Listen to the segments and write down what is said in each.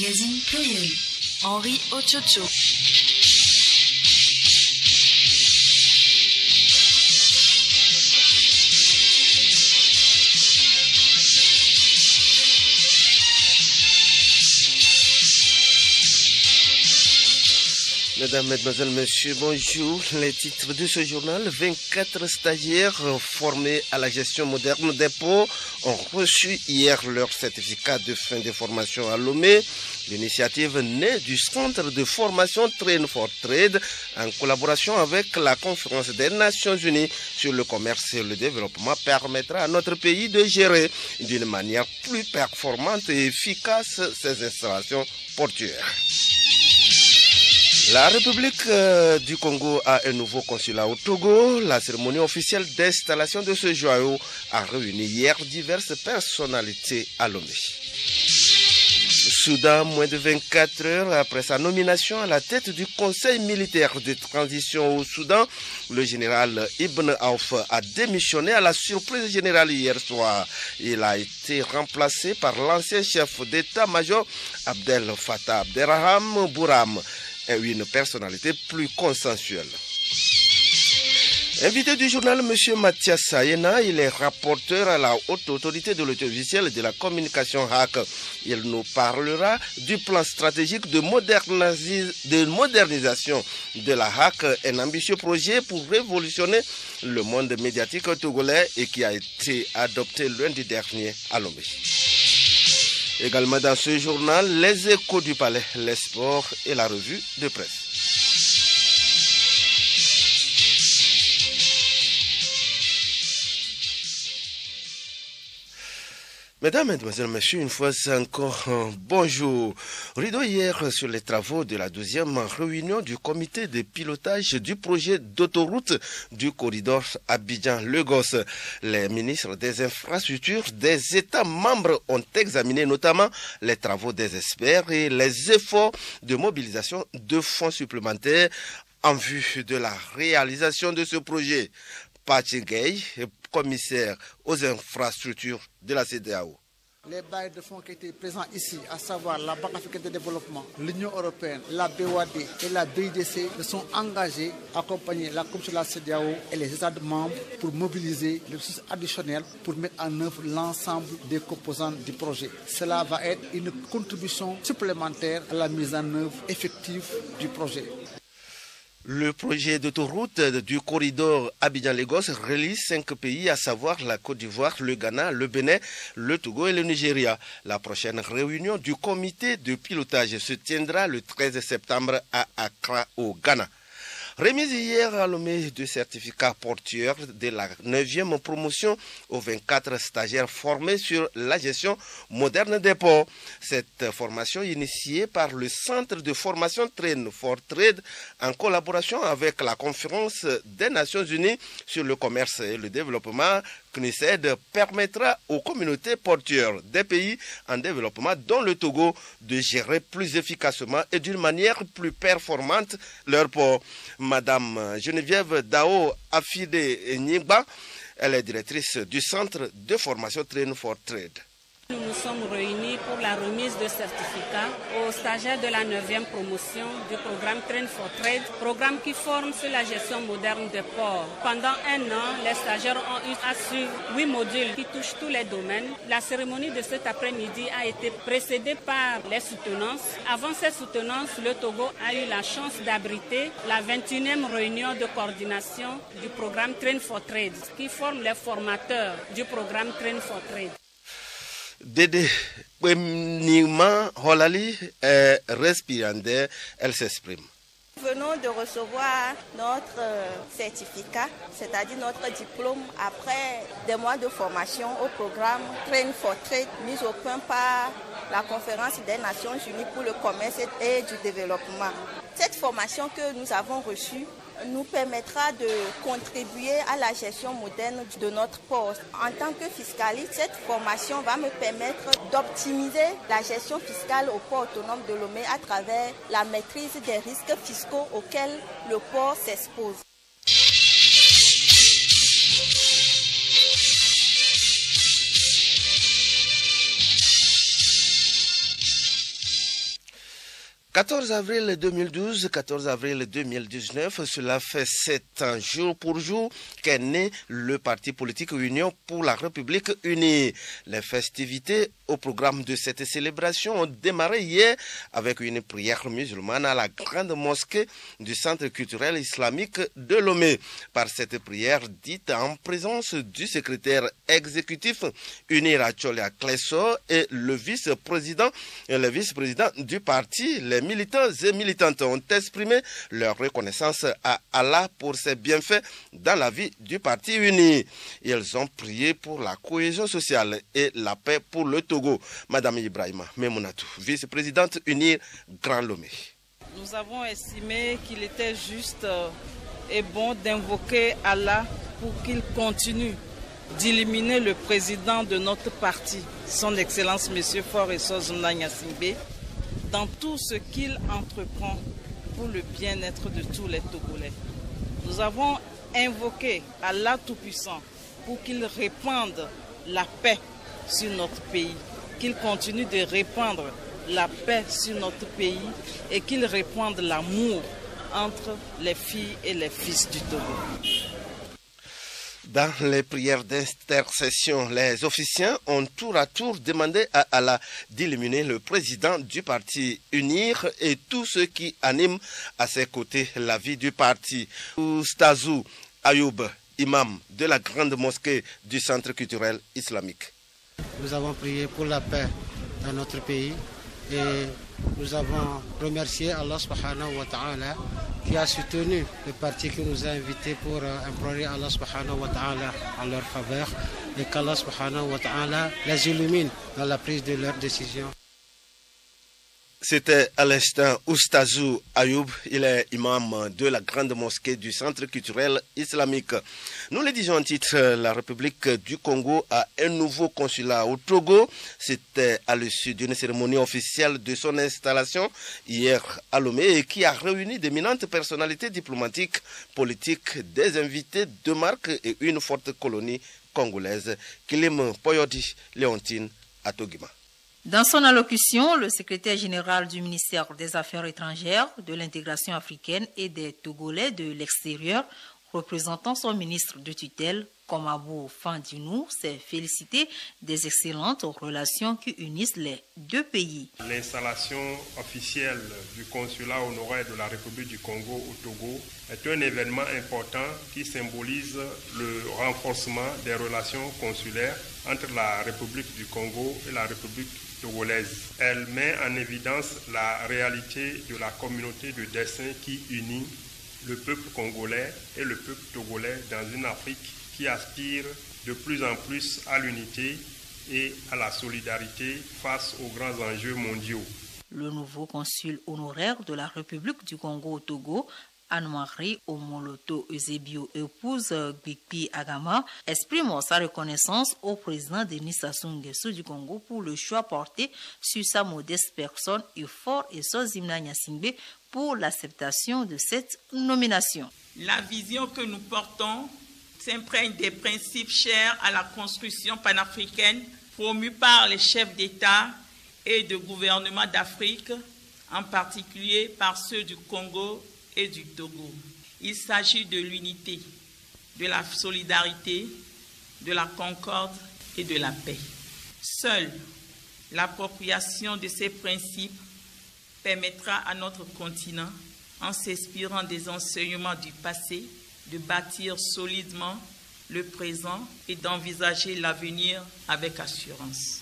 magazine pluriel. Henri Ochocho. Mesdames, Mesdemoiselles, Messieurs, bonjour. Les titres de ce journal: 24 stagiaires formés à la gestion moderne des ports ont reçu hier leur certificat de fin de formation à Lomé. L'initiative née du centre de formation Train for Trade en collaboration avec la Conférence des Nations Unies sur le commerce et le développement permettra à notre pays de gérer d'une manière plus performante et efficace ses installations portuaires. La République du Congo a un nouveau consulat au Togo. La cérémonie officielle d'installation de ce joyau a réuni hier diverses personnalités à Lomé. Soudan, moins de 24 heures après sa nomination à la tête du Conseil militaire de transition au Soudan, le général Ibn Auf a démissionné à la surprise générale hier soir. Il a été remplacé par l'ancien chef d'état-major Abdel Fattah Abderrahman Bouram, une personnalité plus consensuelle. Invité du journal, M. Mathias Sayena, il est rapporteur à la haute autorité de l'audiovisuel et de la communication HAC. Il nous parlera du plan stratégique de modernisation de la HAC, un ambitieux projet pour révolutionner le monde médiatique togolais et qui a été adopté lundi dernier à Lomé. Également dans ce journal, les échos du palais, les sports et la revue de presse. Mesdames, Mesdemoiselles, Messieurs, une fois encore, bonjour. Rideau hier sur les travaux de la 12e réunion du comité de pilotage du projet d'autoroute du corridor Abidjan-Lagos. Les ministres des infrastructures des États membres ont examiné notamment les travaux des experts et les efforts de mobilisation de fonds supplémentaires en vue de la réalisation de ce projet. Pachigay, commissaire aux infrastructures de la CEDEAO. Les bailleurs de fonds qui étaient présents ici, à savoir la Banque africaine de développement, l'Union européenne, la BOAD et la BIDC, se sont engagés à accompagner la Commission de la CEDEAO et les États membres pour mobiliser les ressources additionnelles pour mettre en œuvre l'ensemble des composants du projet. Cela va être une contribution supplémentaire à la mise en œuvre effective du projet. Le projet d'autoroute du corridor Abidjan-Lagos relie 5 pays, à savoir la Côte d'Ivoire, le Ghana, le Bénin, le Togo et le Nigeria. La prochaine réunion du comité de pilotage se tiendra le 13 septembre à Accra, au Ghana. Remise hier à Lomé de certificats portuaires de la 9e promotion aux 24 stagiaires formés sur la gestion moderne des ports. Cette formation initiée par le Centre de formation Train for Trade en collaboration avec la Conférence des Nations Unies sur le commerce et le développement, CNUSED, permettra aux communautés portuaires des pays en développement, dont le Togo, de gérer plus efficacement et d'une manière plus performante leurs ports. Madame Geneviève Dao Afide Nyigba, elle est directrice du Centre de formation Train for Trade. Nous nous sommes réunis pour la remise de certificats aux stagiaires de la 9e promotion du programme Train for Trade, programme qui forme sur la gestion moderne des ports. Pendant un an, les stagiaires ont eu à suivre 8 modules qui touchent tous les domaines. La cérémonie de cet après-midi a été précédée par les soutenances. Avant ces soutenances, le Togo a eu la chance d'abriter la 21e réunion de coordination du programme Train for Trade, qui forme les formateurs du programme Train for Trade. Dédé Nima Holali est récipiendaire, elle s'exprime. Nous venons de recevoir notre certificat, c'est-à-dire notre diplôme, après des mois de formation au programme Train for Trade, mis au point par la Conférence des Nations Unies pour le commerce et du développement. Cette formation que nous avons reçue nous permettra de contribuer à la gestion moderne de notre port. En tant que fiscaliste, cette formation va me permettre d'optimiser la gestion fiscale au port autonome de Lomé à travers la maîtrise des risques fiscaux auxquels le port s'expose. 14 avril 2012, 14 avril 2019, cela fait 7 ans jour pour jour qu'est né le parti politique Union pour la République unie. Les festivités au programme de cette célébration ont démarré hier avec une prière musulmane à la grande mosquée du Centre culturel islamique de Lomé. Par cette prière dite en présence du secrétaire exécutif Unir Acholia Klesso et le vice-président du parti, les militants et militantes ont exprimé leur reconnaissance à Allah pour ses bienfaits dans la vie du parti uni. Ils ont prié pour la cohésion sociale et la paix pour le Togo. Madame Ibrahima Memounatou, vice-présidente Unir Grand Lomé. Nous avons estimé qu'il était juste et bon d'invoquer Allah pour qu'il continue d'éliminer le président de notre parti, son Excellence M. Faure Essoe Gnassingbé, dans tout ce qu'il entreprend pour le bien-être de tous les Togolais. Nous avons invoqué Allah Tout-Puissant pour qu'il répande la paix sur notre pays, qu'il continue de répandre la paix sur notre pays et qu'il répande l'amour entre les filles et les fils du Togo. Dans les prières d'intercession, les officiants ont tour à tour demandé à Allah d'éliminer le président du parti Unir et tous ceux qui animent à ses côtés la vie du parti. Oustazou Ayoub, imam de la grande mosquée du Centre culturel islamique. Nous avons prié pour la paix dans notre pays et nous avons remercié Allah subhanahu wa ta'ala qui a soutenu le parti qui nous a invités pour implorer Allah subhanahu wa ta'ala en leur faveur et qu'Allah subhanahu wa ta'ala les illumine dans la prise de leurs décisions. C'était à l'instant Oustazou Ayoub, il est imam de la grande mosquée du Centre culturel islamique. Nous le disons en titre, la République du Congo a un nouveau consulat au Togo. C'était à l'issue d'une cérémonie officielle de son installation hier à Lomé et qui a réuni d'éminentes personnalités diplomatiques, politiques, des invités de marque et une forte colonie congolaise. Kilim Poyodi Léontine à Togima. Dans son allocution, le secrétaire général du ministère des Affaires étrangères, de l'intégration africaine et des Togolais de l'extérieur, représentant son ministre de tutelle, Komabou Fandinou, s'est félicité des excellentes relations qui unissent les deux pays. L'installation officielle du consulat honoraire de la République du Congo au Togo est un événement important qui symbolise le renforcement des relations consulaires entre la République du Congo et la République togolaise. Elle met en évidence la réalité de la communauté de destin qui unit le peuple congolais et le peuple togolais dans une Afrique qui aspire de plus en plus à l'unité et à la solidarité face aux grands enjeux mondiaux. Le nouveau consul honoraire de la République du Congo au Togo, Anne-Marie Omoloto Eusebio, épouse Gbikpi Agama, exprime sa reconnaissance au président Denis Sassou Nguesso du Congo pour le choix porté sur sa modeste personne et Faure Essoe Gnassingbé pour l'acceptation de cette nomination. La vision que nous portons s'imprègne des principes chers à la construction panafricaine promue par les chefs d'État et de gouvernement d'Afrique, en particulier par ceux du Congo et du Togo. Il s'agit de l'unité, de la solidarité, de la concorde et de la paix. Seule l'appropriation de ces principes permettra à notre continent, en s'inspirant des enseignements du passé, de bâtir solidement le présent et d'envisager l'avenir avec assurance.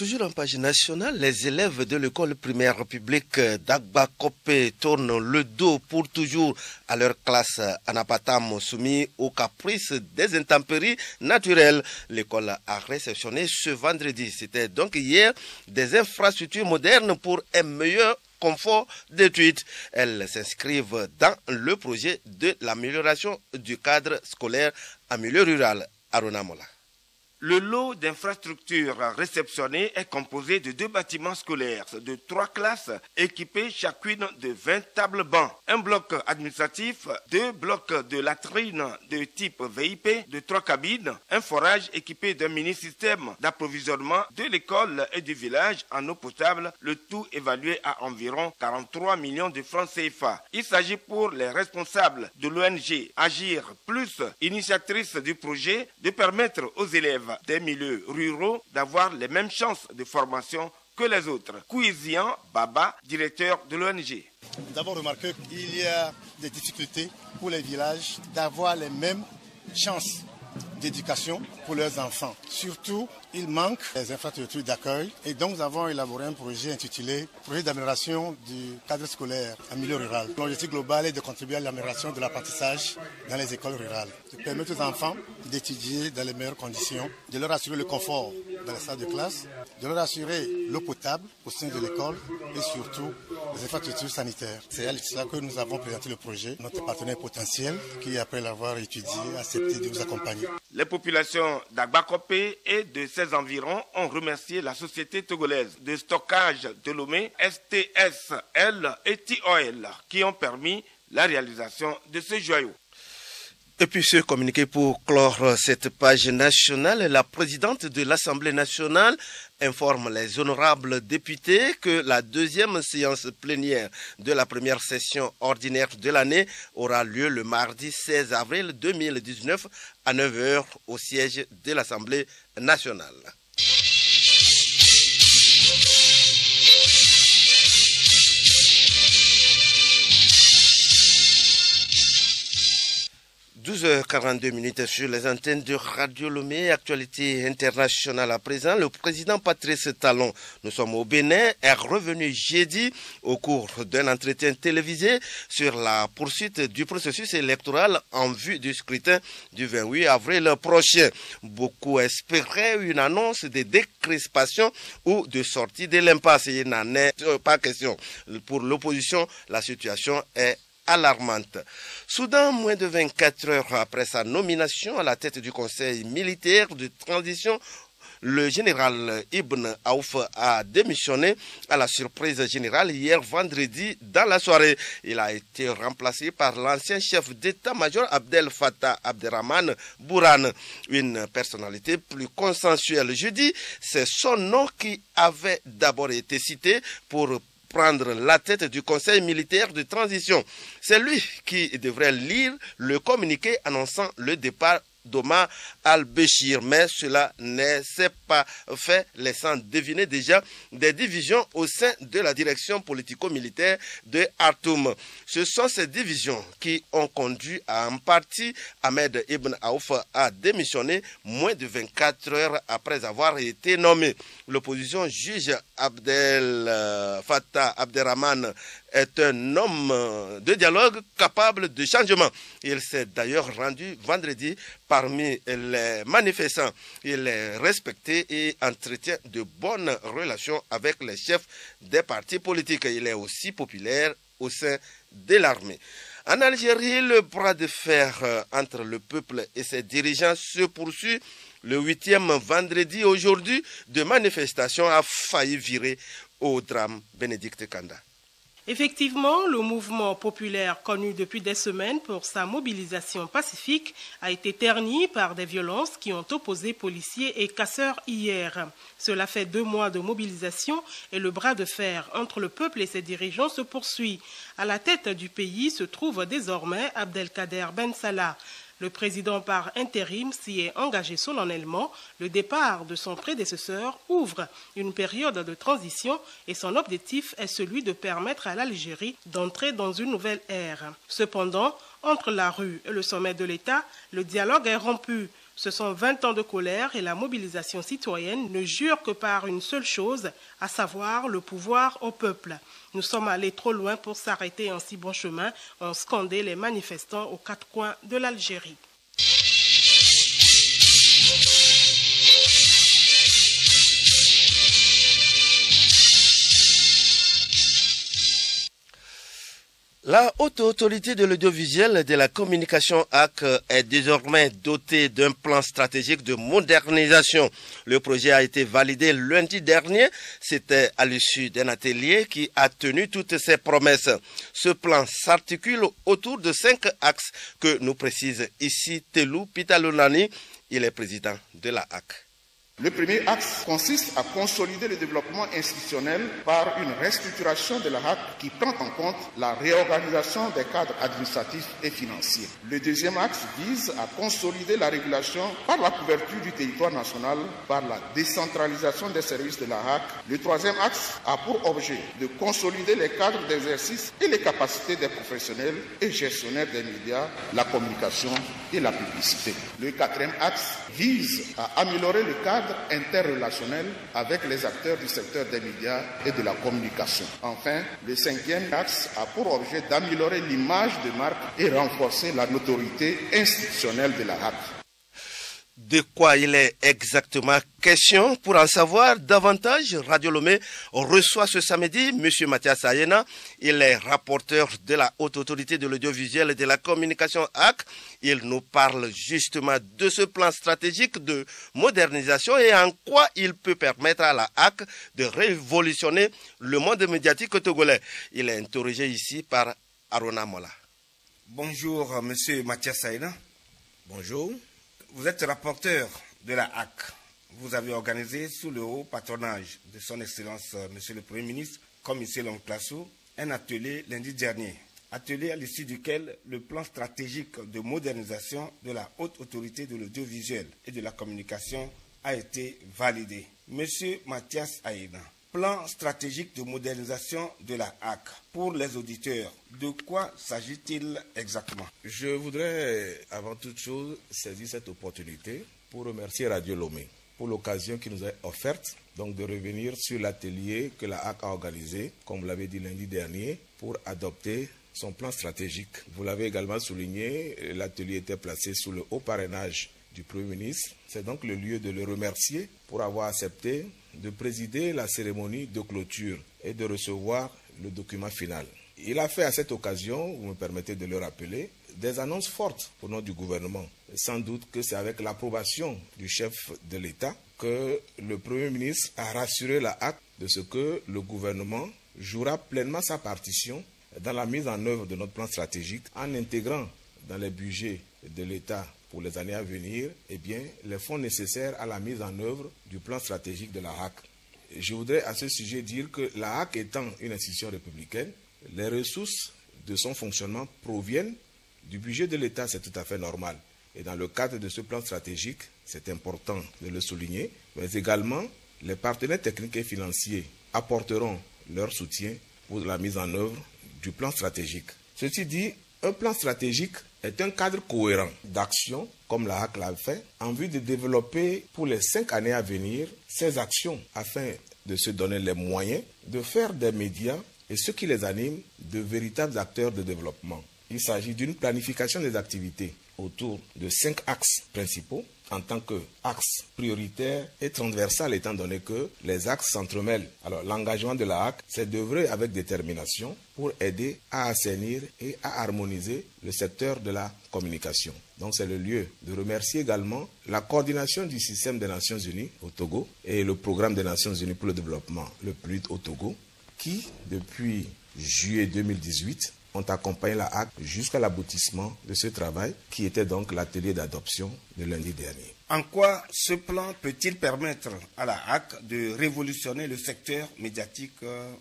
Toujours en page nationale, les élèves de l'école primaire publique d'Agbakopé tournent le dos pour toujours à leur classe Anapatam, soumis aux caprices des intempéries naturelles. L'école a réceptionné ce vendredi, c'était donc hier, des infrastructures modernes pour un meilleur confort d'études. Elles s'inscrivent dans le projet de l'amélioration du cadre scolaire en milieu rural. Aruna Mola. Le lot d'infrastructures réceptionnées est composé de 2 bâtiments scolaires, de 3 classes équipées chacune de 20 tables bancs, un bloc administratif, 2 blocs de latrines de type VIP, de 3 cabines, un forage équipé d'un mini-système d'approvisionnement de l'école et du village en eau potable, le tout évalué à environ 43 millions de francs CFA. Il s'agit pour les responsables de l'ONG Agir Plus, initiatrice du projet, de permettre aux élèves des milieux ruraux d'avoir les mêmes chances de formation que les autres. Kouizian Baba, directeur de l'ONG. Nous avons remarqué qu'il y a des difficultés pour les villages d'avoir les mêmes chances d'éducation pour leurs enfants. Surtout, il manque des infrastructures d'accueil et donc nous avons élaboré un projet intitulé « Projet d'amélioration du cadre scolaire en milieu rural ». L'objectif global est de contribuer à l'amélioration de l'apprentissage dans les écoles rurales, de permettre aux enfants d'étudier dans les meilleures conditions, de leur assurer le confort dans les salles de classe, de leur assurer l'eau potable au sein de l'école et surtout les infrastructures sanitaires. C'est à cela que nous avons présenté le projet. Notre partenaire potentiel qui, après l'avoir étudié, a accepté de nous accompagner. Les populations d'Agbakopé et de ses environs ont remercié la société togolaise de stockage de Lomé, STSL et TOL, qui ont permis la réalisation de ce joyau. Et puis ce communiqué pour clore cette page nationale, la présidente de l'Assemblée nationale informe les honorables députés que la deuxième séance plénière de la première session ordinaire de l'année aura lieu le mardi 16 avril 2019 à 9h au siège de l'Assemblée nationale. « 12h42 sur les antennes de Radio Lomé, actualité internationale à présent. Le président Patrice Talon, nous sommes au Bénin, est revenu jeudi au cours d'un entretien télévisé sur la poursuite du processus électoral en vue du scrutin du 28 avril prochain. Beaucoup espéraient une annonce de décrispation ou de sortie de l'impasse. Il n'en est pas question. Pour l'opposition, la situation est alarmante. Soudain, moins de 24 heures après sa nomination à la tête du Conseil militaire de transition, le général Ibn Aouf a démissionné à la surprise générale hier vendredi dans la soirée. Il a été remplacé par l'ancien chef d'état-major Abdel Fattah Abderrahmane Bourane, une personnalité plus consensuelle. Jeudi, c'est son nom qui avait d'abord été cité pour prendre la tête du Conseil militaire de transition. C'est lui qui devrait lire le communiqué annonçant le départ d'Omar al-Béchir, mais cela ne s'est pas fait, laissant deviner déjà des divisions au sein de la direction politico-militaire de Khartoum. Ce sont ces divisions qui ont conduit à en partie Ahmed Ibn Aouf à démissionner moins de 24 heures après avoir été nommé. L'opposition juge Abdel Fattah Abderrahmane est un homme de dialogue capable de changement. Il s'est d'ailleurs rendu vendredi parmi les manifestants. Il est respecté et entretient de bonnes relations avec les chefs des partis politiques. Il est aussi populaire au sein de l'armée. En Algérie, le bras de fer entre le peuple et ses dirigeants se poursuit. Le 8e vendredi aujourd'hui de manifestation a failli virer au drame. Bénédicte Kanda. Effectivement, le mouvement populaire connu depuis des semaines pour sa mobilisation pacifique a été terni par des violences qui ont opposé policiers et casseurs hier. Cela fait 2 mois de mobilisation et le bras de fer entre le peuple et ses dirigeants se poursuit. À la tête du pays se trouve désormais Abdelkader Ben Salah. Le président par intérim s'y est engagé solennellement. Le départ de son prédécesseur ouvre une période de transition et son objectif est celui de permettre à l'Algérie d'entrer dans une nouvelle ère. Cependant, entre la rue et le sommet de l'État, le dialogue est rompu. Ce sont 20 ans de colère et la mobilisation citoyenne ne jure que par une seule chose, à savoir le pouvoir au peuple. Nous sommes allés trop loin pour s'arrêter en si bon chemin, ont scandé les manifestants aux 4 coins de l'Algérie. La haute autorité de l'audiovisuel et de la communication HAC est désormais dotée d'un plan stratégique de modernisation. Le projet a été validé lundi dernier. C'était à l'issue d'un atelier qui a tenu toutes ses promesses. Ce plan s'articule autour de 5 axes que nous précise ici Telou Pitalonani. Il est président de la HAC. Le premier axe consiste à consolider le développement institutionnel par une restructuration de la HAC qui prend en compte la réorganisation des cadres administratifs et financiers. Le deuxième axe vise à consolider la régulation par la couverture du territoire national, par la décentralisation des services de la HAC. Le troisième axe a pour objet de consolider les cadres d'exercice et les capacités des professionnels et gestionnaires des médias, la communication et la publicité. Le quatrième axe vise à améliorer le cadre interrelationnel avec les acteurs du secteur des médias et de la communication. Enfin, le cinquième axe a pour objet d'améliorer l'image de marque et renforcer la notoriété institutionnelle de la HAC. De quoi il est exactement question? Pour en savoir davantage, Radio Lomé reçoit ce samedi M. Mathias Ayena. Il est rapporteur de la Haute Autorité de l'Audiovisuel et de la Communication HAC. Il nous parle justement de ce plan stratégique de modernisation et en quoi il peut permettre à la HAC de révolutionner le monde médiatique togolais. Il est interrogé ici par Arona Mola. Bonjour M. Mathias Ayena. Bonjour. Vous êtes rapporteur de la HAC. Vous avez organisé sous le haut patronage de son Excellence Monsieur le Premier ministre, comme ici Longplassou, un atelier lundi dernier. Atelier à l'issue duquel le plan stratégique de modernisation de la haute autorité de l'audiovisuel et de la communication a été validé. Monsieur Mathias Ayena, plan stratégique de modernisation de la HAC. Pour les auditeurs, de quoi s'agit-il exactement? Je voudrais, avant toute chose, saisir cette opportunité pour remercier Radio Lomé pour l'occasion qui nous est offerte, donc de revenir sur l'atelier que la HAC a organisé, comme vous l'avez dit lundi dernier, pour adopter son plan stratégique. Vous l'avez également souligné, l'atelier était placé sous le haut parrainage du Premier ministre. C'est donc le lieu de le remercier pour avoir accepté de présider la cérémonie de clôture et de recevoir le document final. Il a fait à cette occasion, vous me permettez de le rappeler, des annonces fortes au nom du gouvernement. Sans doute que c'est avec l'approbation du chef de l'État que le Premier ministre a rassuré la HAC de ce que le gouvernement jouera pleinement sa partition dans la mise en œuvre de notre plan stratégique en intégrant dans les budgets de l'État pour les années à venir, les fonds nécessaires à la mise en œuvre du plan stratégique de la HAC. Je voudrais à ce sujet dire que la HAC étant une institution républicaine, les ressources de son fonctionnement proviennent du budget de l'État, c'est tout à fait normal. Et dans le cadre de ce plan stratégique, c'est important de le souligner, mais également les partenaires techniques et financiers apporteront leur soutien pour la mise en œuvre du plan stratégique. Ceci dit, un plan stratégique est un cadre cohérent d'action, comme la HAC l'a fait, en vue de développer pour les 5 années à venir ces actions afin de se donner les moyens de faire des médias et ceux qui les animent de véritables acteurs de développement. Il s'agit d'une planification des activités autour de 5 axes principaux en tant qu'axe prioritaire et transversal, étant donné que les axes s'entremêlent. Alors l'engagement de la HAC, c'est d'œuvrer avec détermination pour aider à assainir et à harmoniser le secteur de la communication. Donc c'est le lieu de remercier également la coordination du système des Nations Unies au Togo et le programme des Nations Unies pour le développement, le PNUD au Togo, qui, depuis juillet 2018, ont accompagné la HAC jusqu'à l'aboutissement de ce travail qui était donc l'atelier d'adoption de lundi dernier. En quoi ce plan peut-il permettre à la HAC de révolutionner le secteur médiatique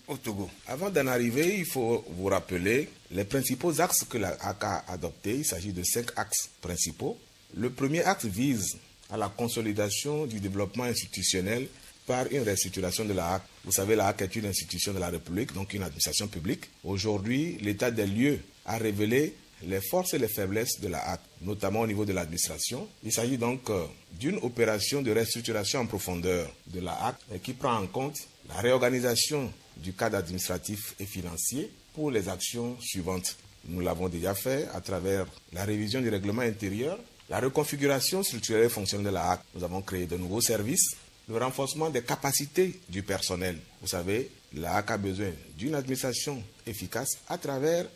au Togo? Avant d'en arriver, il faut vous rappeler les principaux axes que la HAC a adoptés. Il s'agit de 5 axes principaux. Le premier axe vise à la consolidation du développement institutionnel par une restructuration de la HAC. Vous savez, la HAC est une institution de la République, donc une administration publique. Aujourd'hui, l'état des lieux a révélé les forces et les faiblesses de la HAC, notamment au niveau de l'administration. Il s'agit donc d'une opération de restructuration en profondeur de la HAC qui prend en compte la réorganisation du cadre administratif et financier pour les actions suivantes. Nous l'avons déjà fait à travers la révision du règlement intérieur, la reconfiguration structurelle et fonctionnelle de la HAC. Nous avons créé de nouveaux services, le renforcement des capacités du personnel. Vous savez, la HAC a besoin d'une administration efficace à travers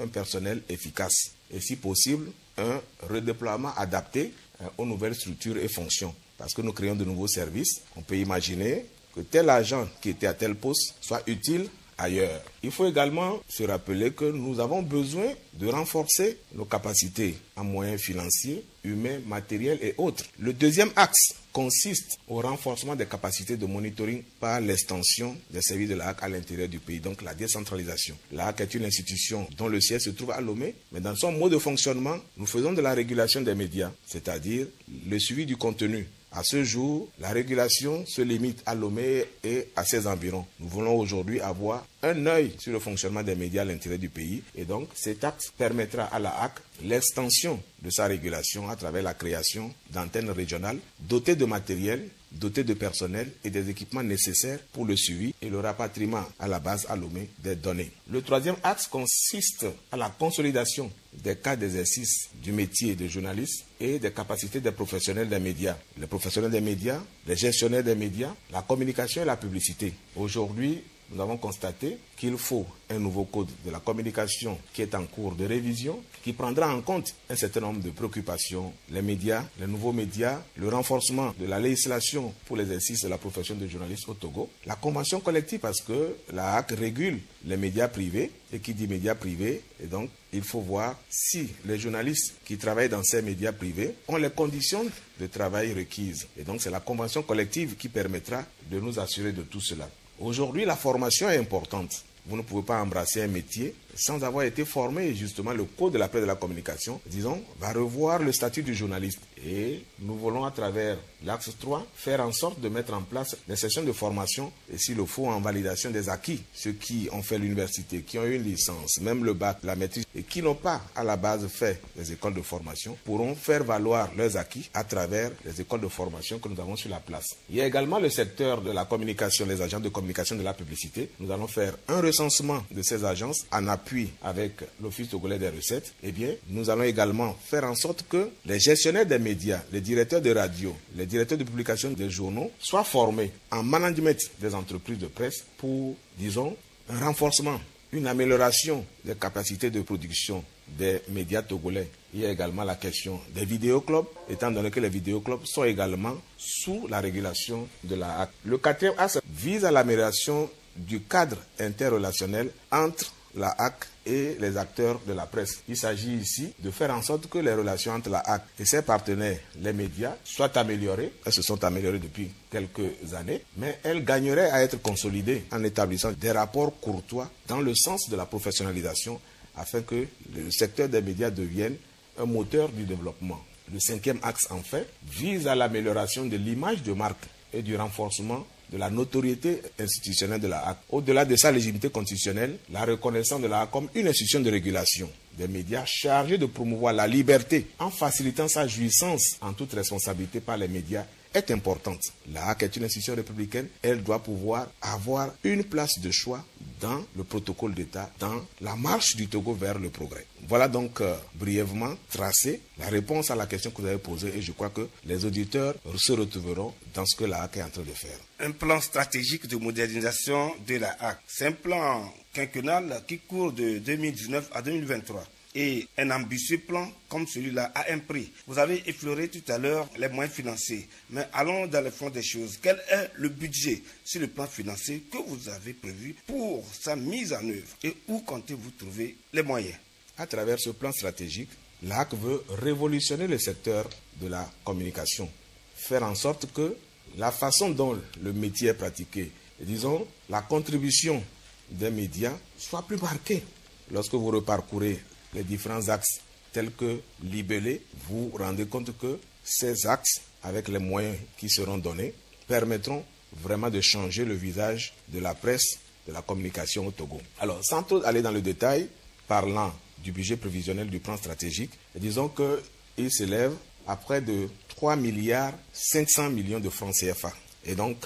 un personnel efficace et si possible un redéploiement adapté aux nouvelles structures et fonctions. Parce que nous créons de nouveaux services, on peut imaginer que tel agent qui était à tel poste soit utile ailleurs. Il faut également se rappeler que nous avons besoin de renforcer nos capacités en moyens financiers, humains, matériels et autres. Le deuxième axe consiste au renforcement des capacités de monitoring par l'extension des services de la HAC à l'intérieur du pays, donc la décentralisation. La HAC est une institution dont le siège se trouve à Lomé, mais dans son mode de fonctionnement, nous faisons de la régulation des médias, c'est-à-dire le suivi du contenu. À ce jour, la régulation se limite à Lomé et à ses environs. Nous voulons aujourd'hui avoir un œil sur le fonctionnement des médias à l'intérieur du pays et donc cet acte permettra à la HAC l'extension de sa régulation à travers la création d'antennes régionales dotées de matériel, dotées de personnel et des équipements nécessaires pour le suivi et le rapatriement à la base à Lomé des données. Le troisième axe consiste à la consolidation des cas d'exercice du métier de journaliste et des capacités des professionnels des médias. Les professionnels des médias, les gestionnaires des médias, la communication et la publicité. Aujourd'hui, nous avons constaté qu'il faut un nouveau code de la communication qui est en cours de révision, qui prendra en compte un certain nombre de préoccupations, les médias, les nouveaux médias, le renforcement de la législation pour l'exercice de la profession de journaliste au Togo, la convention collective parce que la HAC régule les médias privés, et qui dit médias privés, et donc il faut voir si les journalistes qui travaillent dans ces médias privés ont les conditions de travail requises. Et donc c'est la convention collective qui permettra de nous assurer de tout cela. Aujourd'hui, la formation est importante. Vous ne pouvez pas embrasser un métier sans avoir été formé. Et justement, le Code de la presse et de la communication, disons, va revoir le statut du journaliste. Et nous voulons, à travers l'axe 3, faire en sorte de mettre en place des sessions de formation, et s'il le faut, en validation des acquis. Ceux qui ont fait l'université, qui ont eu une licence, même le bac, la maîtrise, et qui n'ont pas à la base fait des écoles de formation, pourront faire valoir leurs acquis à travers les écoles de formation que nous avons sur la place. Il y a également le secteur de la communication, les agents de communication de la publicité. Nous allons faire un recensement de ces agences en appui avec l'Office togolais des recettes. Eh bien, nous allons également faire en sorte que les gestionnaires des médias, les directeurs de radio, les directeurs de publication des journaux soient formés en management des entreprises de presse pour, disons, un renforcement, une amélioration des capacités de production des médias togolais. Il y a également la question des vidéoclubs, étant donné que les vidéoclubs sont également sous la régulation de la HAC. Le quatrième axe vise à l'amélioration du cadre interrelationnel entre la HAC et les acteurs de la presse. Il s'agit ici de faire en sorte que les relations entre la HAC et ses partenaires, les médias, soient améliorées. Elles se sont améliorées depuis quelques années, mais elles gagneraient à être consolidées en établissant des rapports courtois dans le sens de la professionnalisation afin que le secteur des médias devienne un moteur du développement. Le cinquième axe, enfin, vise à l'amélioration de l'image de marque et du renforcement de la notoriété institutionnelle de la HAC. Au-delà de sa légitimité constitutionnelle, la reconnaissance de la HAC comme une institution de régulation des médias chargée de promouvoir la liberté en facilitant sa jouissance en toute responsabilité par les médias est importante. La HAC est une institution républicaine, elle doit pouvoir avoir une place de choix dans le protocole d'État, dans la marche du Togo vers le progrès. Voilà donc brièvement tracé la réponse à la question que vous avez posée et je crois que les auditeurs se retrouveront dans ce que la HAC est en train de faire. Un plan stratégique de modernisation de la HAC. C'est un plan quinquennal qui court de 2019 à 2023. Et un ambitieux plan comme celui-là a un prix. Vous avez effleuré tout à l'heure les moyens financiers. Mais allons dans le fond des choses. Quel est le budget sur le plan financier que vous avez prévu pour sa mise en œuvre? Et où comptez-vous trouver les moyens? À travers ce plan stratégique, la HAC veut révolutionner le secteur de la communication. Faire en sorte que la façon dont le métier est pratiqué, disons, la contribution des médias soit plus marquée. Lorsque vous reparcourez les différents axes tels que libellés, vous vous rendez compte que ces axes, avec les moyens qui seront donnés, permettront vraiment de changer le visage de la presse, de la communication au Togo. Alors, sans trop aller dans le détail, parlant du budget prévisionnel du plan stratégique, disons qu'il s'élève à près de 3 milliards 500 millions de francs CFA. Et donc,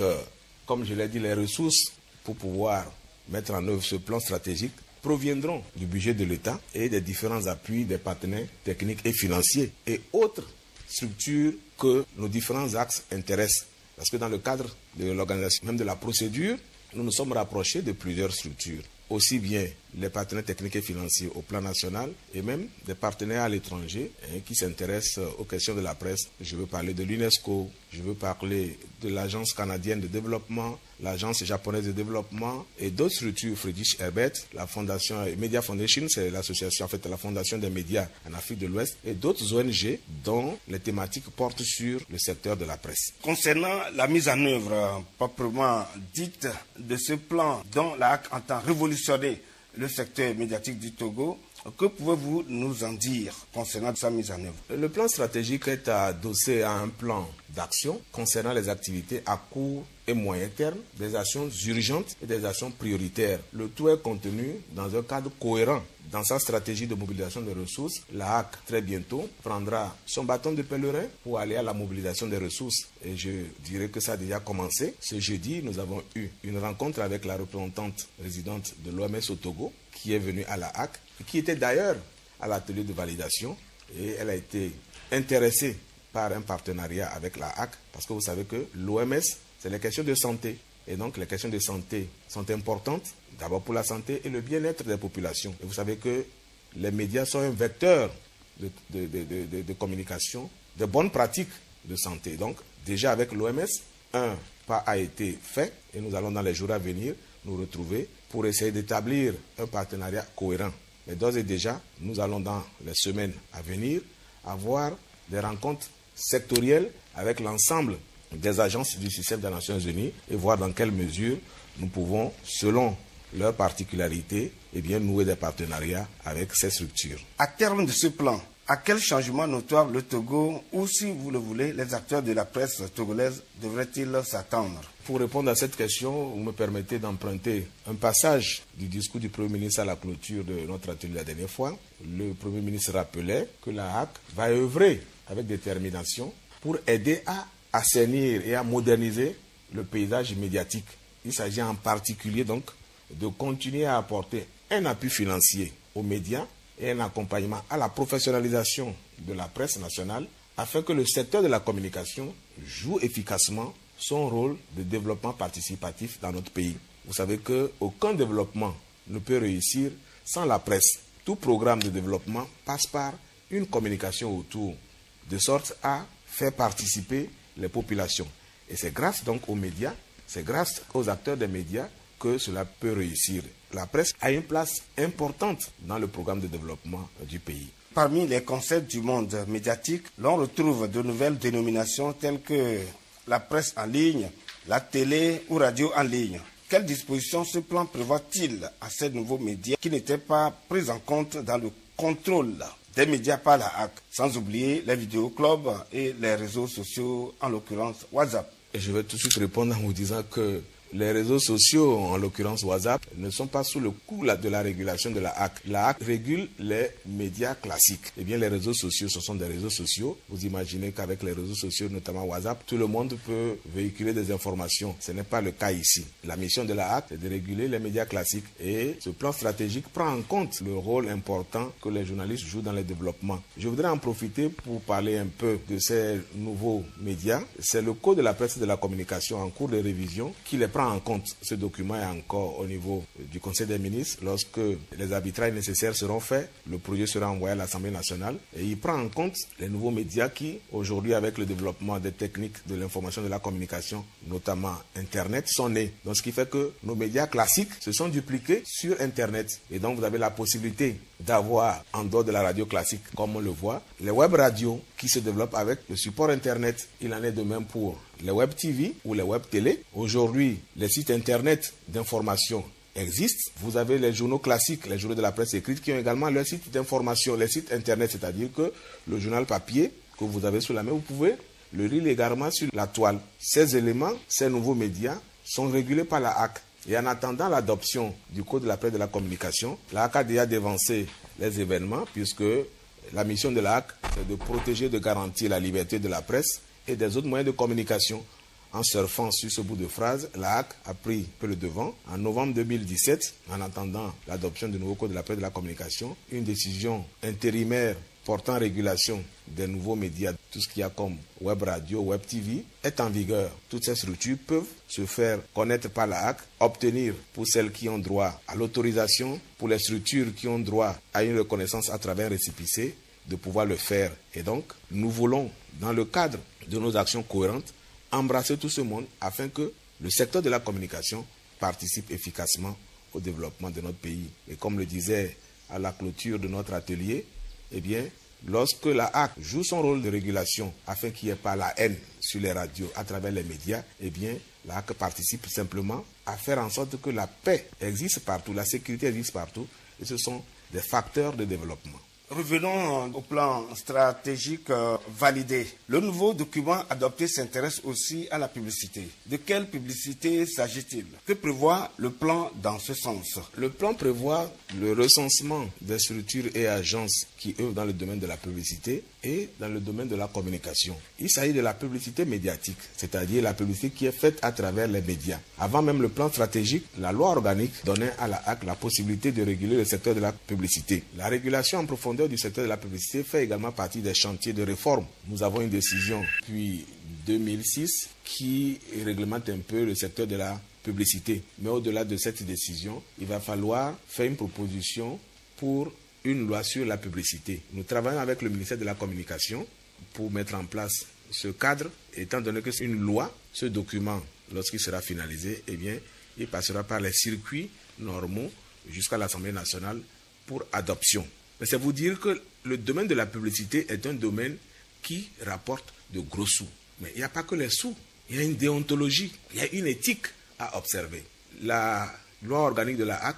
comme je l'ai dit, les ressources pour pouvoir mettre en œuvre ce plan stratégique proviendront du budget de l'État et des différents appuis des partenaires techniques et financiers et autres structures que nos différents axes intéressent. Parce que dans le cadre de l'organisation, même de la procédure, nous nous sommes rapprochés de plusieurs structures. aussi bien les partenaires techniques et financiers au plan national et même des partenaires à l'étranger qui s'intéressent aux questions de la presse. Je veux parler de l'UNESCO, je veux parler de l'Agence canadienne de développement, l'Agence japonaise de développement et d'autres structures, Friedrich Herbert, la fondation Media Foundation, c'est l'association, en fait, la fondation des médias en Afrique de l'Ouest et d'autres ONG dont les thématiques portent sur le secteur de la presse. Concernant la mise en œuvre proprement dite de ce plan dont la HAC entend révolutionner le secteur médiatique du Togo, que pouvez-vous nous en dire concernant sa mise en œuvre? Le plan stratégique est adossé à un plan d'action concernant les activités à court et moyen terme, des actions urgentes et des actions prioritaires. Le tout est contenu dans un cadre cohérent. Dans sa stratégie de mobilisation des ressources, la HAC, très bientôt, prendra son bâton de pèlerin pour aller à la mobilisation des ressources. Et je dirais que ça a déjà commencé. Ce jeudi, nous avons eu une rencontre avec la représentante résidente de l'OMS au Togo, qui est venue à la HAC, et qui était d'ailleurs à l'atelier de validation. Et elle a été intéressée par un partenariat avec la HAC, parce que vous savez que l'OMS, c'est les questions de santé. Et donc, les questions de santé sont importantes, d'abord pour la santé et le bien-être des populations. Et vous savez que les médias sont un vecteur de communication, de bonnes pratiques de santé. Donc, déjà avec l'OMS, un pas a été fait et nous allons dans les jours à venir nous retrouver pour essayer d'établir un partenariat cohérent. Mais d'ores et déjà, nous allons dans les semaines à venir avoir des rencontres sectorielles avec l'ensemble des agences du système des Nations Unies et voir dans quelle mesure nous pouvons, selon leurs particularités, nouer des partenariats avec ces structures. À terme de ce plan, à quel changement notoire le Togo, ou si vous le voulez, les acteurs de la presse togolaise devraient-ils s'attendre? Pour répondre à cette question, vous me permettez d'emprunter un passage du discours du Premier ministre à la clôture de notre atelier la dernière fois. Le Premier ministre rappelait que la HAC va œuvrer avec détermination pour aider à assainir et à moderniser le paysage médiatique. Il s'agit en particulier donc de continuer à apporter un appui financier aux médias et un accompagnement à la professionnalisation de la presse nationale afin que le secteur de la communication joue efficacement son rôle de développement participatif dans notre pays. Vous savez qu'aucun développement ne peut réussir sans la presse. Tout programme de développement passe par une communication autour, de sorte à faire participer les populations. Et c'est grâce donc aux médias, c'est grâce aux acteurs des médias que cela peut réussir. La presse a une place importante dans le programme de développement du pays. Parmi les concepts du monde médiatique, l'on retrouve de nouvelles dénominations telles que la presse en ligne, la télé ou radio en ligne. Quelles dispositions ce plan prévoit-il à ces nouveaux médias qui n'étaient pas pris en compte dans le contrôle des médias par la HAC, sans oublier les vidéoclubs et les réseaux sociaux, en l'occurrence WhatsApp? Et je vais tout de suite répondre en vous disant que les réseaux sociaux, en l'occurrence WhatsApp, ne sont pas sous le coup de la régulation de la HAC. La HAC régule les médias classiques. Eh bien, les réseaux sociaux, ce sont des réseaux sociaux. Vous imaginez qu'avec les réseaux sociaux, notamment WhatsApp, tout le monde peut véhiculer des informations. Ce n'est pas le cas ici. La mission de la HAC, c'est de réguler les médias classiques. Et ce plan stratégique prend en compte le rôle important que les journalistes jouent dans le développement. Je voudrais en profiter pour parler un peu de ces nouveaux médias. C'est le Code de la presse et de la communication en cours de révision qui les prend en compte. Ce document est encore au niveau du Conseil des ministres. Lorsque les arbitrages nécessaires seront faits, le projet sera envoyé à l'Assemblée nationale et il prend en compte les nouveaux médias qui, aujourd'hui, avec le développement des techniques de l'information et de la communication, notamment Internet, sont nés. Donc, ce qui fait que nos médias classiques se sont dupliqués sur Internet. Et donc, vous avez la possibilité d'avoir, en dehors de la radio classique, comme on le voit, les web radios qui se développent avec le support Internet. Il en est de même pour les web TV ou les web télé. Aujourd'hui, les sites Internet d'information existent. Vous avez les journaux classiques, les journaux de la presse écrite qui ont également leurs sites d'information, les sites Internet, c'est-à-dire que le journal papier que vous avez sous la main, vous pouvez le lire également sur la toile. Ces éléments, ces nouveaux médias sont régulés par la HAC. Et en attendant l'adoption du Code de la presse et de la communication, la HAC a déjà dévancé les événements puisque la mission de la HAC, c'est de protéger, de garantir la liberté de la presse et des autres moyens de communication. en surfant sur ce bout de phrase, la HAC a pris un peu le devant. En novembre 2017, en attendant l'adoption du nouveau code de la presse et de la communication, une décision intérimaire portant régulation des nouveaux médias, tout ce qu'il y a comme web radio, web TV, est en vigueur. Toutes ces structures peuvent se faire connaître par la HAC, obtenir pour celles qui ont droit à l'autorisation, pour les structures qui ont droit à une reconnaissance à travers un récépissé, de pouvoir le faire. Et donc, nous voulons, dans le cadre de nos actions cohérentes, embrasser tout ce monde afin que le secteur de la communication participe efficacement au développement de notre pays. Et comme le disait à la clôture de notre atelier, eh bien, lorsque la HAC joue son rôle de régulation afin qu'il n'y ait pas la haine sur les radios à travers les médias, eh bien, la HAC participe simplement à faire en sorte que la paix existe partout, la sécurité existe partout, et ce sont des facteurs de développement. Revenons au plan stratégique validé. Le nouveau document adopté s'intéresse aussi à la publicité. De quelle publicité s'agit-il? Que prévoit le plan dans ce sens? Le plan prévoit le recensement des structures et agences qui œuvrent dans le domaine de la publicité et dans le domaine de la communication. Il s'agit de la publicité médiatique, c'est-à-dire la publicité qui est faite à travers les médias. Avant même le plan stratégique, la loi organique donnait à la HAC la possibilité de réguler le secteur de la publicité. La régulation en profondeur du secteur de la publicité fait également partie des chantiers de réforme. Nous avons une décision depuis 2006 qui réglemente un peu le secteur de la publicité. Mais au-delà de cette décision, il va falloir faire une proposition pour une loi sur la publicité. Nous travaillons avec le ministère de la Communication pour mettre en place ce cadre, étant donné que c'est une loi, ce document, lorsqu'il sera finalisé, eh bien, il passera par les circuits normaux jusqu'à l'Assemblée nationale pour adoption. Mais c'est vous dire que le domaine de la publicité est un domaine qui rapporte de gros sous. Mais il n'y a pas que les sous, il y a une déontologie, il y a une éthique à observer. La loi organique de la HAC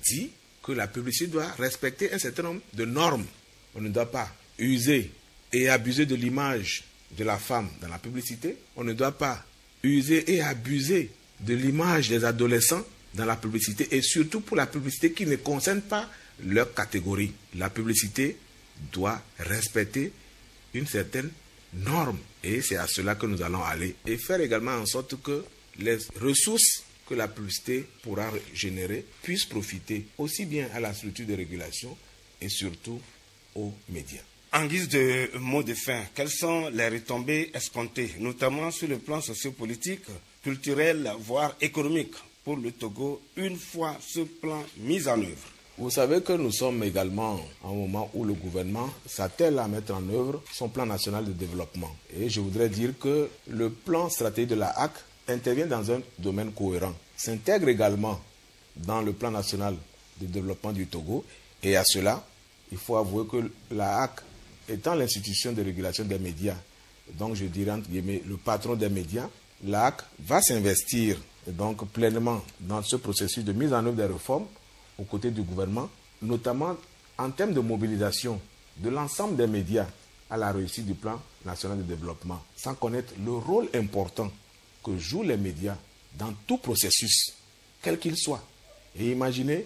dit que la publicité doit respecter un certain nombre de normes. On ne doit pas user et abuser de l'image de la femme dans la publicité. On ne doit pas user et abuser de l'image des adolescents dans la publicité, et surtout pour la publicité qui ne concerne pas leur catégorie. La publicité doit respecter une certaine norme, et c'est à cela que nous allons aller, et faire également en sorte que les ressources que la publicité pourra générer puissent profiter aussi bien à la structure de régulation et surtout aux médias. En guise de mot de fin, quelles sont les retombées escomptées, notamment sur le plan sociopolitique, culturel, voire économique, pour le Togo, une fois ce plan mis en œuvre? Vous savez que nous sommes également à un moment où le gouvernement s'attelle à mettre en œuvre son plan national de développement. Et je voudrais dire que le plan stratégique de la HAC intervient dans un domaine cohérent, s'intègre également dans le plan national de développement du Togo. Et à cela, il faut avouer que la HAC, étant l'institution de régulation des médias, donc je dirais entre guillemets le patron des médias, la HAC va s'investir donc pleinement dans ce processus de mise en œuvre des réformes aux côtés du gouvernement, notamment en termes de mobilisation de l'ensemble des médias à la réussite du plan national de développement, sans connaître le rôle important que jouent les médias dans tout processus, quel qu'il soit. Et imaginez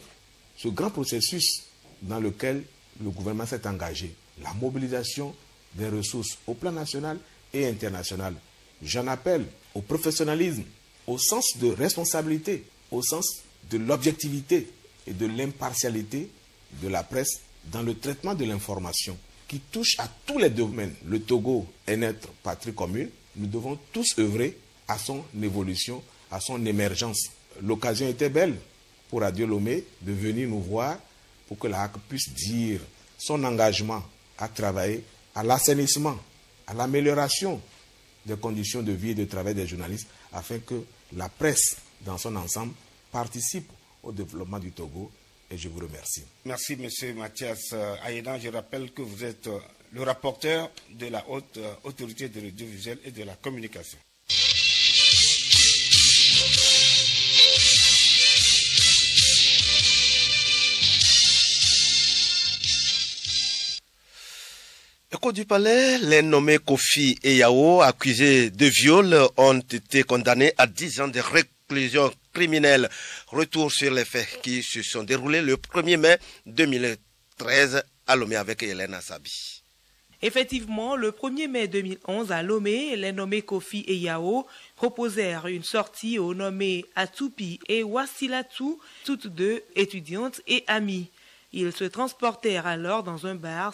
ce grand processus dans lequel le gouvernement s'est engagé, la mobilisation des ressources au plan national et international. J'en appelle au professionnalisme, au sens de responsabilité, au sens de l'objectivité et de l'impartialité de la presse dans le traitement de l'information qui touche à tous les domaines. Le Togo est notre patrie commune. Nous devons tous œuvrer à son évolution, à son émergence. L'occasion était belle pour Radio Lomé de venir nous voir pour que la HAC puisse dire son engagement à travailler à l'assainissement, à l'amélioration des conditions de vie et de travail des journalistes afin que la presse dans son ensemble participe au développement du Togo, et je vous remercie. Merci M. Mathias Aïdan. Je rappelle que vous êtes le rapporteur de la haute autorité de l'audiovisuel et de la communication. Écho du Palais, les nommés Kofi et Yao, accusés de viol, ont été condamnés à 10 ans de réclusion criminelle. Retour sur les faits qui se sont déroulés le 1er mai 2013 à Lomé avec Hélène Assabi. Effectivement, le 1er mai 2011 à Lomé, les nommés Kofi et Yao proposèrent une sortie aux nommés Atoupi et Wassilatou, toutes deux étudiantes et amies. Ils se transportèrent alors dans un bar,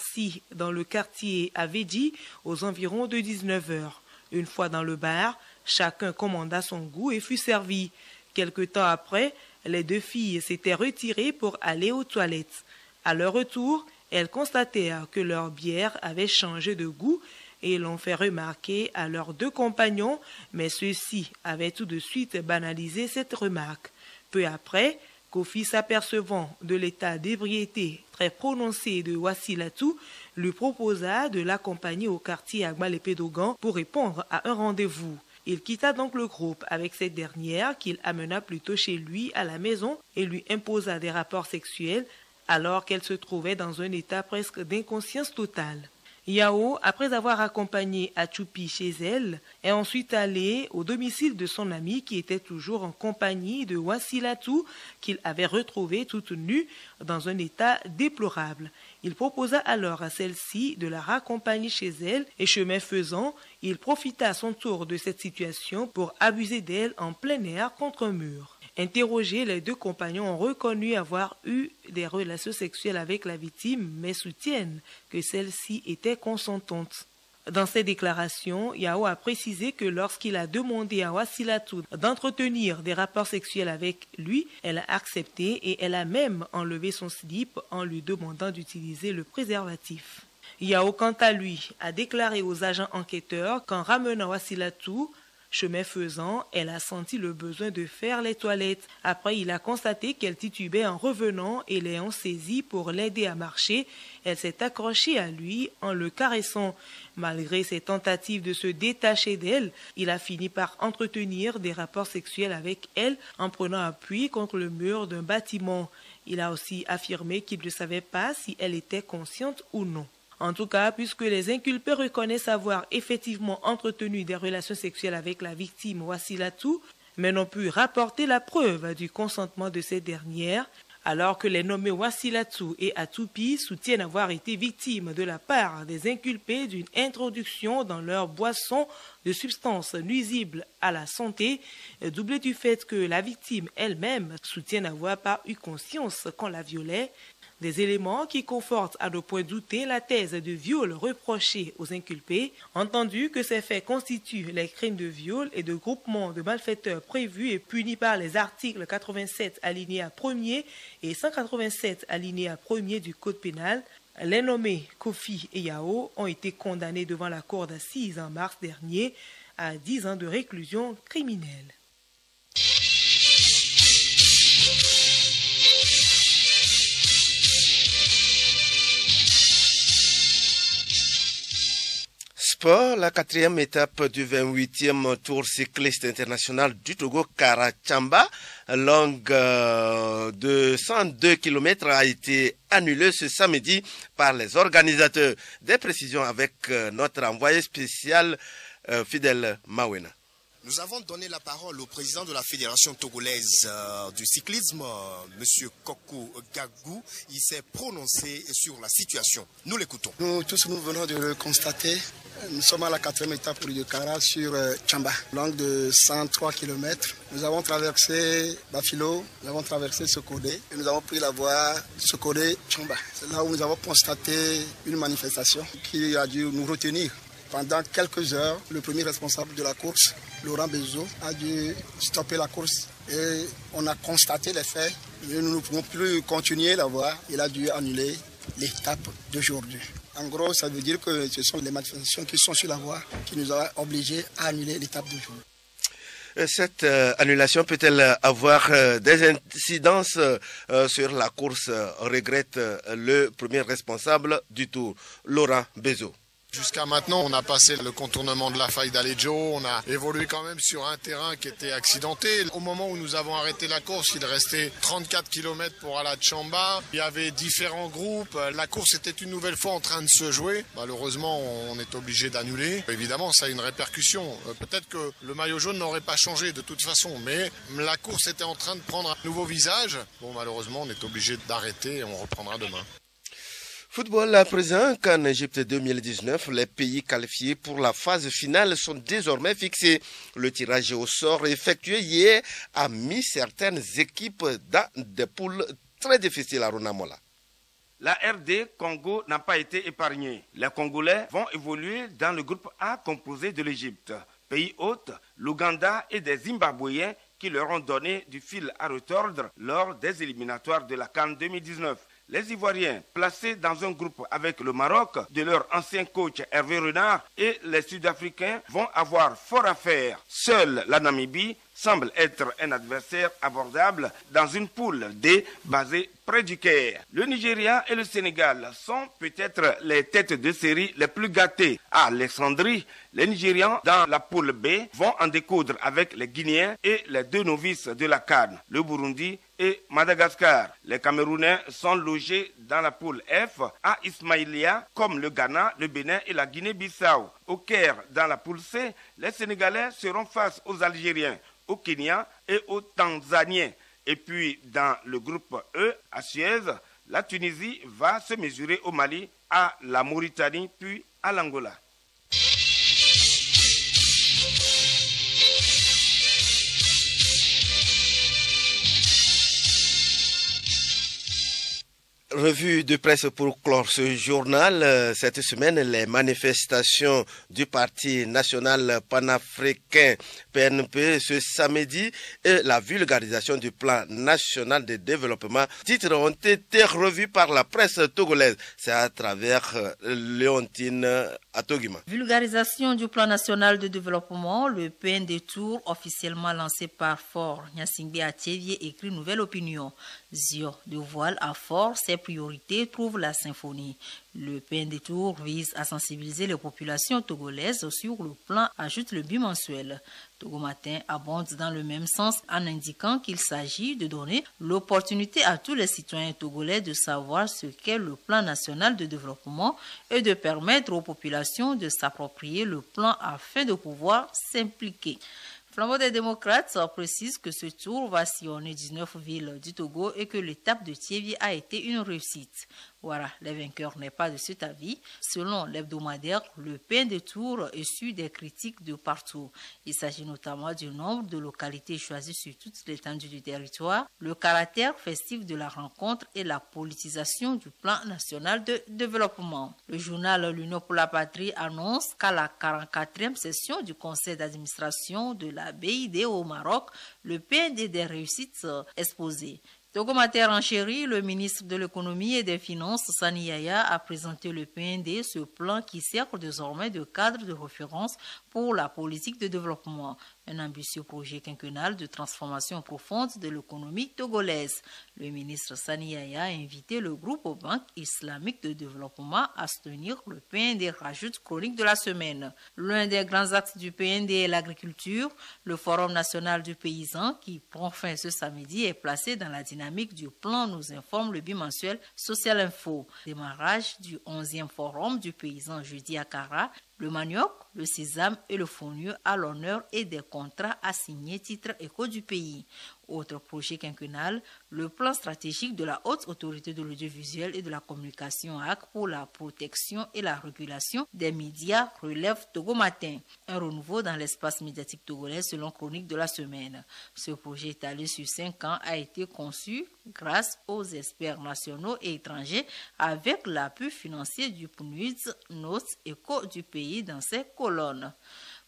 dans le quartier Avedji, aux environs de 19h. Une fois dans le bar, chacun commanda son goût et fut servi. Quelque temps après, les deux filles s'étaient retirées pour aller aux toilettes. À leur retour, elles constatèrent que leur bière avait changé de goût et l'ont fait remarquer à leurs deux compagnons, mais ceux-ci avaient tout de suite banalisé cette remarque. Peu après, Kofi, s'apercevant de l'état d'ébriété très prononcé de Wassilatou, lui proposa de l'accompagner au quartier Agbalépé-Dogan pour répondre à un rendez-vous. Il quitta donc le groupe avec cette dernière qu'il amena plutôt chez lui à la maison et lui imposa des rapports sexuels alors qu'elle se trouvait dans un état presque d'inconscience totale. Yao, après avoir accompagné Atoupi chez elle, est ensuite allé au domicile de son amie qui était toujours en compagnie de Wassilatou, qu'il avait retrouvée toute nue dans un état déplorable. Il proposa alors à celle-ci de la raccompagner chez elle et chemin faisant, il profita à son tour de cette situation pour abuser d'elle en plein air contre un mur. Interrogés, les deux compagnons ont reconnu avoir eu des relations sexuelles avec la victime, mais soutiennent que celle-ci était consentante. Dans ses déclarations, Yao a précisé que lorsqu'il a demandé à Wassilatou d'entretenir des rapports sexuels avec lui, elle a accepté et elle a même enlevé son slip en lui demandant d'utiliser le préservatif. Yao, quant à lui, a déclaré aux agents enquêteurs qu'en ramenant Wassilatou, chemin faisant, elle a senti le besoin de faire les toilettes. Après, il a constaté qu'elle titubait en revenant et l'ayant saisie pour l'aider à marcher, elle s'est accrochée à lui en le caressant. Malgré ses tentatives de se détacher d'elle, il a fini par entretenir des rapports sexuels avec elle en prenant appui contre le mur d'un bâtiment. Il a aussi affirmé qu'il ne savait pas si elle était consciente ou non. En tout cas, puisque les inculpés reconnaissent avoir effectivement entretenu des relations sexuelles avec la victime Wassilatou, mais n'ont pu rapporter la preuve du consentement de cette dernière, alors que les nommés Wassilatou et Atoupi soutiennent avoir été victimes de la part des inculpés d'une introduction dans leur boisson de substances nuisibles à la santé, doublé du fait que la victime elle-même soutient n'avoir pas eu conscience qu'on la violait. Des éléments qui confortent à ne point douter la thèse de viol reprochée aux inculpés, entendu que ces faits constituent les crimes de viol et de groupement de malfaiteurs prévus et punis par les articles 87 alinéa 1er et 187 alinéa 1er du Code pénal. Les nommés Kofi et Yao ont été condamnés devant la cour d'assises en mars dernier à 10 ans de réclusion criminelle. La quatrième étape du 28e Tour cycliste international du Togo Karachamba, longue de 102 km, a été annulée ce samedi par les organisateurs. Des précisions avec notre envoyé spécial Fidèle Mawena. Nous avons donné la parole au président de la Fédération togolaise du cyclisme, M. Kokou Gagou. Il s'est prononcé sur la situation. Nous l'écoutons. Nous tous, nous venons de le constater. Nous sommes à la quatrième étape du Kara sur Chamba, longue de 103 km. Nous avons traversé Bafilo, nous avons traversé Sokode et nous avons pris la voie Sokode-Chamba. C'est là où nous avons constaté une manifestation qui a dû nous retenir. Pendant quelques heures, le premier responsable de la course, Laurent Bezo, a dû stopper la course et on a constaté les faits. Nous ne pouvons plus continuer la voie. Il a dû annuler l'étape d'aujourd'hui. En gros, ça veut dire que ce sont les manifestations qui sont sur la voie qui nous ont obligés à annuler l'étape d'aujourd'hui. Cette annulation peut-elle avoir des incidences sur la course, regrette le premier responsable du Tour, Laurent Bezo. Jusqu'à maintenant, on a passé le contournement de la faille d'Aleggio, on a évolué quand même sur un terrain qui était accidenté. Au moment où nous avons arrêté la course, il restait 34 km pour aller à Chamba. Il y avait différents groupes, la course était une nouvelle fois en train de se jouer. Malheureusement, on est obligé d'annuler. Évidemment, ça a une répercussion. Peut-être que le maillot jaune n'aurait pas changé de toute façon, mais la course était en train de prendre un nouveau visage. Bon, malheureusement, on est obligé d'arrêter et on reprendra demain. Football à présent, qu'en Égypte 2019, les pays qualifiés pour la phase finale sont désormais fixés. Le tirage au sort effectué hier a mis certaines équipes dans des poules très difficiles à Ronamola. La RD Congo n'a pas été épargnée. Les Congolais vont évoluer dans le groupe A composé de l'Égypte, pays hôte, l'Ouganda et des Zimbabwéens qui leur ont donné du fil à retordre lors des éliminatoires de la CAN 2019. Les Ivoiriens, placés dans un groupe avec le Maroc, de leur ancien coach Hervé Renard, et les Sud-Africains vont avoir fort à faire. Seule la Namibie semble être un adversaire abordable dans une poule D basée près du Caire. Le Nigeria et le Sénégal sont peut-être les têtes de série les plus gâtées. À Alexandrie, les Nigérians dans la poule B vont en découdre avec les Guinéens et les deux novices de la CAN, le Burundi et Madagascar. Les Camerounais sont logés dans la poule F à Ismaïlia, comme le Ghana, le Bénin et la Guinée-Bissau. Au Caire, dans la poule C, les Sénégalais seront face aux Algériens, au Kenya et aux Tanzaniens. Et puis dans le groupe E, à Suez, la Tunisie va se mesurer au Mali, à la Mauritanie, puis à l'Angola. Revue de presse pour clore ce journal. Cette semaine, les manifestations du Parti national panafricain PNP ce samedi et la vulgarisation du plan national de développement, titres ont été revus par la presse togolaise. C'est à travers Léontine Atogima. Vulgarisation du plan national de développement, le PND Tour officiellement lancé par Fort Nyasingbe Atievier écrit Nouvelle Opinion. Zio de voile à Fort, ses priorités trouvent la symphonie. Le PND Tour vise à sensibiliser les populations togolaises sur le plan, ajoute le bimensuel. Togo Matin abonde dans le même sens en indiquant qu'il s'agit de donner l'opportunité à tous les citoyens togolais de savoir ce qu'est le plan national de développement et de permettre aux populations de s'approprier le plan afin de pouvoir s'impliquer. Flambeau des démocrates précise que ce tour va sillonner 19 villes du Togo et que l'étape de Thiévier a été une réussite. Voilà, les vainqueurs n'est pas de cet avis. Selon l'hebdomadaire, le PND Tour est su des critiques de partout. Il s'agit notamment du nombre de localités choisies sur toute l'étendue du territoire, le caractère festif de la rencontre et la politisation du plan national de développement. Le journal L'Union pour la Patrie annonce qu'à la 44e session du conseil d'administration de la BID au Maroc, le PND des réussites exposées. Togo Matin renchérit, le ministre de l'économie et des finances, Sani Yaya, a présenté le PND, ce plan qui sert désormais de cadre de référence pour la politique de développement. Un ambitieux projet quinquennal de transformation profonde de l'économie togolaise. Le ministre Sani Yaya a invité le groupe Banque islamique de développement à soutenir le PND, rajoute chronique de la semaine. L'un des grands axes du PND est l'agriculture. Le Forum national du paysan, qui prend fin ce samedi, est placé dans la dynamique du plan, nous informe le bimensuel Social Info. Démarrage du 11e Forum du paysan jeudi à Kara. Le manioc, le sésame et le fonio à l'honneur et des contrats assignés titre éco du pays. Autre projet quinquennal, le plan stratégique de la haute autorité de l'audiovisuel et de la communication AC pour la protection et la régulation des médias relève Togo Matin. Un renouveau dans l'espace médiatique togolais selon chronique de la semaine. Ce projet étalé sur 5 ans a été conçu grâce aux experts nationaux et étrangers avec l'appui financier du PNUD, Notes Éco du pays dans ses colonnes.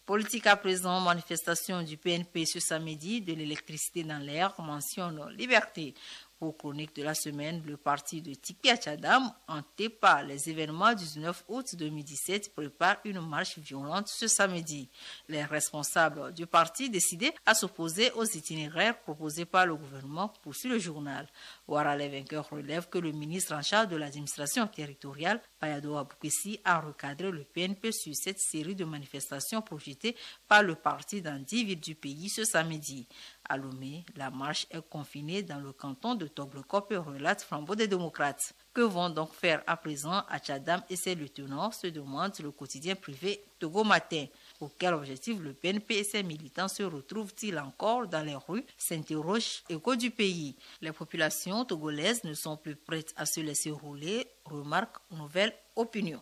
Politique à présent, manifestation du PNP ce samedi, de l'électricité dans l'air, mentionne liberté. Pour chronique de la semaine, le parti de Tipi Achadam, hanté par les événements du 19 août 2017, prépare une marche violente ce samedi. Les responsables du parti décidés à s'opposer aux itinéraires proposés par le gouvernement, poursuit le journal. Voilà, les vainqueurs relèvent que le ministre en charge de l'administration territoriale, Payado Aboukessi, a recadré le PNP sur cette série de manifestations projetées par le parti dans 10 villes du pays ce samedi. À Lomé, la marche est confinée dans le canton de Toglekop et relate Flambeau des démocrates. Que vont donc faire à présent Achadam et ses lieutenants, se demande le quotidien privé Togo Matin. Pour quel objectif le PNP et ses militants se retrouvent-ils encore dans les rues, s'interroge Écho du pays. Les populations togolaises ne sont plus prêtes à se laisser rouler, remarque Nouvelle Opinion.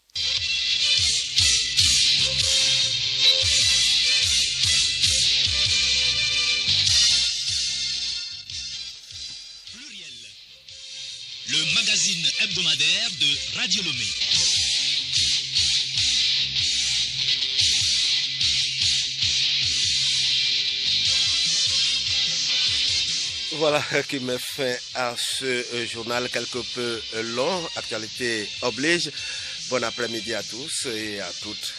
Le magazine hebdomadaire de Radio Lomé. Voilà qui met fin à ce journal quelque peu long. Actualité oblige. Bon après-midi à tous et à toutes.